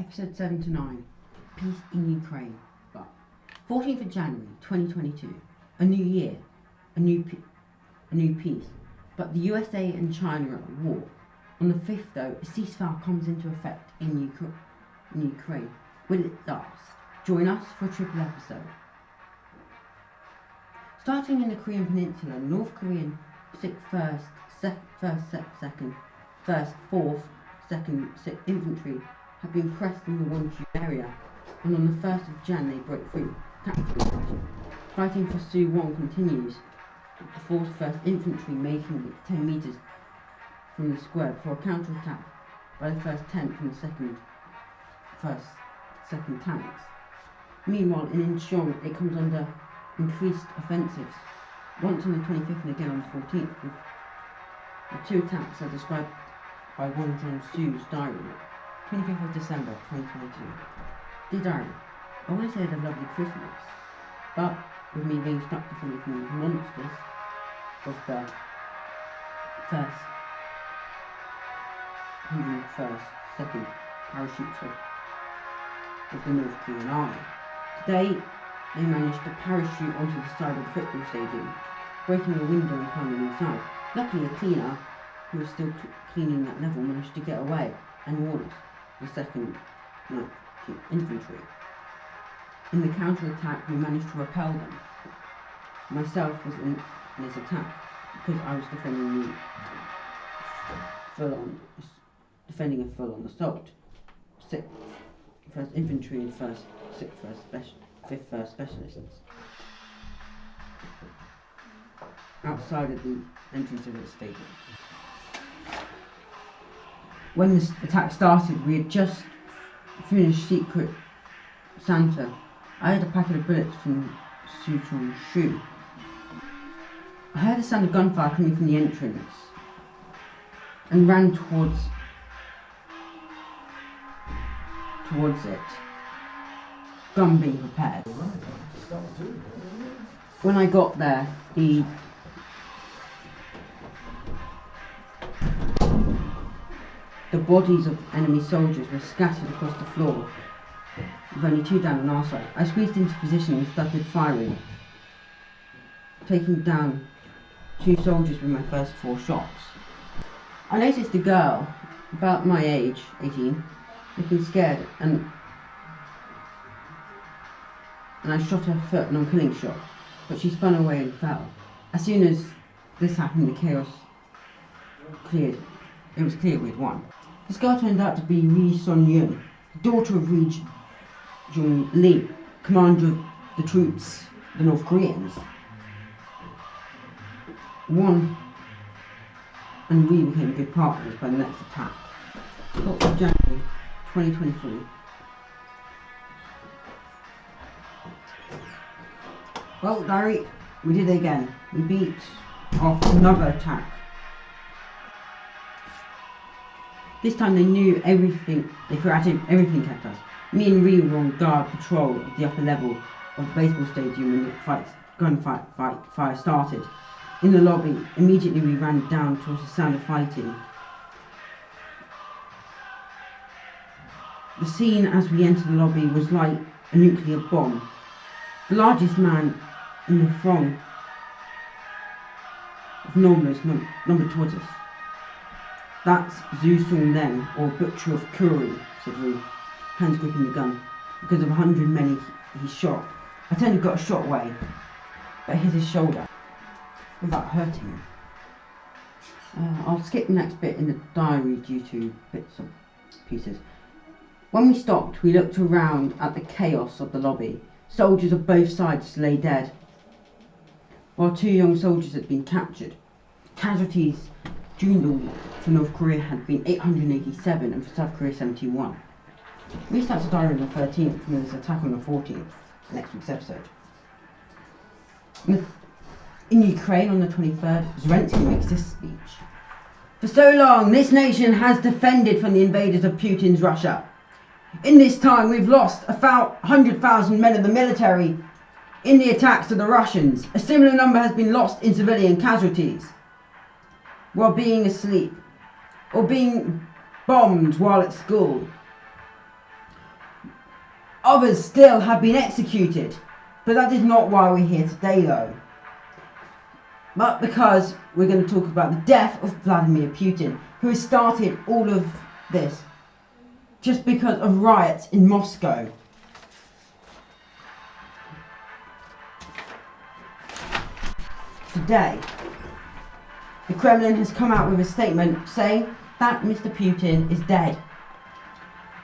Episode 7 to 9, Peace in Ukraine. But 14th of January 2022, a new year, a new peace. But the USA and China are at war. On the 5th though, a ceasefire comes into effect in Ukraine. Will it last? Join us for a triple episode. Starting in the Korean Peninsula, North Korean 6th, 1st, 2nd, 1st, 4th, 2nd, 6th Infantry have been pressed in the Wonju area, and on the 1st of Jan they break through. Fighting for Suwon continues, the 4th 1st Infantry making it 10 metres from the square for a counter-attack by the 1st 10th and the 2nd tanks. Meanwhile, in Incheon, it comes under increased offensives, once on the 25th and again on the 14th, with the two attacks are described by Won Jong-su's diary. 25th of December 2022. Dear diary, I want to say I had a lovely Christmas, but with me being stuck to some of these monsters of the 1st, 101st, 2nd parachutes of the North Korean Army. Today, they managed to parachute onto the side of the football stadium, breaking a window and climbing inside. Luckily, a cleaner, who was still cleaning that level, managed to get away and warn us, the 2nd Infantry. In the counter-attack, we managed to repel them. Myself was in this attack because I was defending a full-on assault. 6th 1st Infantry and 1st, 6th 5th 1st Specialists outside of the entrance of the stadium. When this attack started, we had just finished Secret Santa. I had a packet of bullets from Su Chong-shu. I heard the sound of gunfire coming from the entrance and ran towards it, gun being prepared. When I got there, the bodies of enemy soldiers were scattered across the floor, with only 2 down on our side. I squeezed into position and started firing, taking down 2 soldiers with my first 4 shots. I noticed a girl, about my age, 18, looking scared, and I shot her foot, an on-killing shot, but she spun away and fell. As soon as this happened, the chaos cleared. It was clear we'd won. This girl turned out to be Ri Son-yun, daughter of Ri Jung-lee, commander of the troops, the North Koreans. Won and Ri became good partners by the next attack. 12th of January 2023. Well, diary, we did it again. We beat off another attack. This time they knew everything, they threw at him, everything kept us. Me and Ree were on guard patrol at the upper level of the baseball stadium when the gunfire started. In the lobby, immediately we ran down towards the sound of fighting. The scene as we entered the lobby was like a nuclear bomb. The largest man in the throng of nobles numbered towards us. That's Zhu Song Len, or Butcher of Kuri, said Ru, hands gripping the gun. Because of 100 men he shot. I turned and got a shot away, but hit his shoulder without hurting him. I'll skip the next bit in the diary due to bits of pieces. When we stopped, we looked around at the chaos of the lobby. Soldiers of both sides lay dead, while 2 young soldiers had been captured. Casualties during the week for North Korea had been 887 and for South Korea 71. We start the diary on the 13th and there's an attack on the 14th, next week's episode. In Ukraine on the 23rd, Zelensky makes this speech. For so long, this nation has defended from the invaders of Putin's Russia. In this time, we've lost 100,000 men of the military in the attacks of the Russians. A similar number has been lost in civilian casualties while being asleep or being bombed while at school. Others still have been executed. But that is not why we're here today though. But because we're going to talk about the death of Vladimir Putin, who has started all of this just because of riots in Moscow. Today, the Kremlin has come out with a statement saying that Mr. Putin is dead.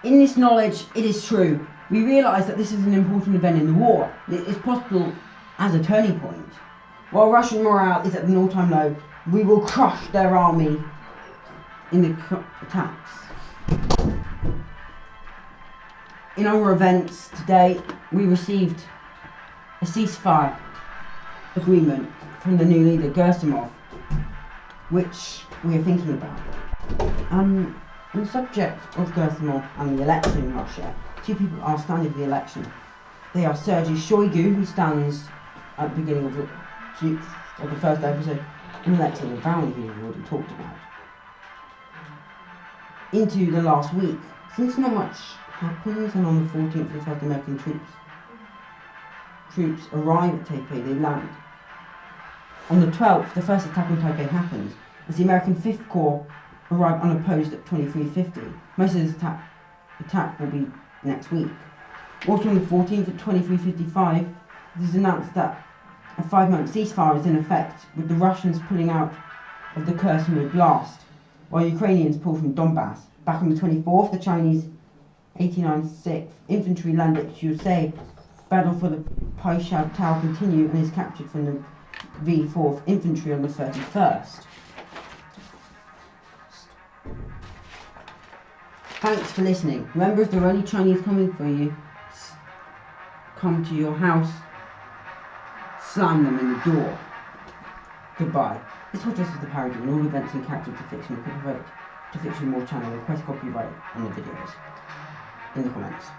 In this knowledge, it is true. We realise that this is an important event in the war. It is possible as a turning point. While Russian morale is at an all-time low, we will crush their army in the attacks. In other events today, we received a ceasefire agreement from the new leader Gersimov, which we are thinking about. On the subject of Gersimov and the election in Russia, two people are standing for the election. They are Sergei Shoigu, who stands at the beginning of the first episode, and Alexei Navalny, who we've already talked about. Into the last week, since not much happens, and on the 14th, the first American troops arrive at Taipei, they land. On the 12th, the first attack on Taipei happens, as the American 5th Corps arrive unopposed at 2350. Most of this attack will be next week. Also on the 14th at 2355, it is announced that a 5-month ceasefire is in effect, with the Russians pulling out of the Kherson Oblast, while Ukrainians pull from Donbass. Back on the 24th, the Chinese 89th 6th Infantry landed at Chusei. Battle for the Paishao Tower continued and is captured from the V4th Infantry on the 31st. Thanks for listening. Remember, if there are any Chinese coming for you, come to your house, slam them in the door. Goodbye. This podcast is a parody, and all events and characters to fiction are copyright to Fiction More channel. Request copyright on the videos in the comments.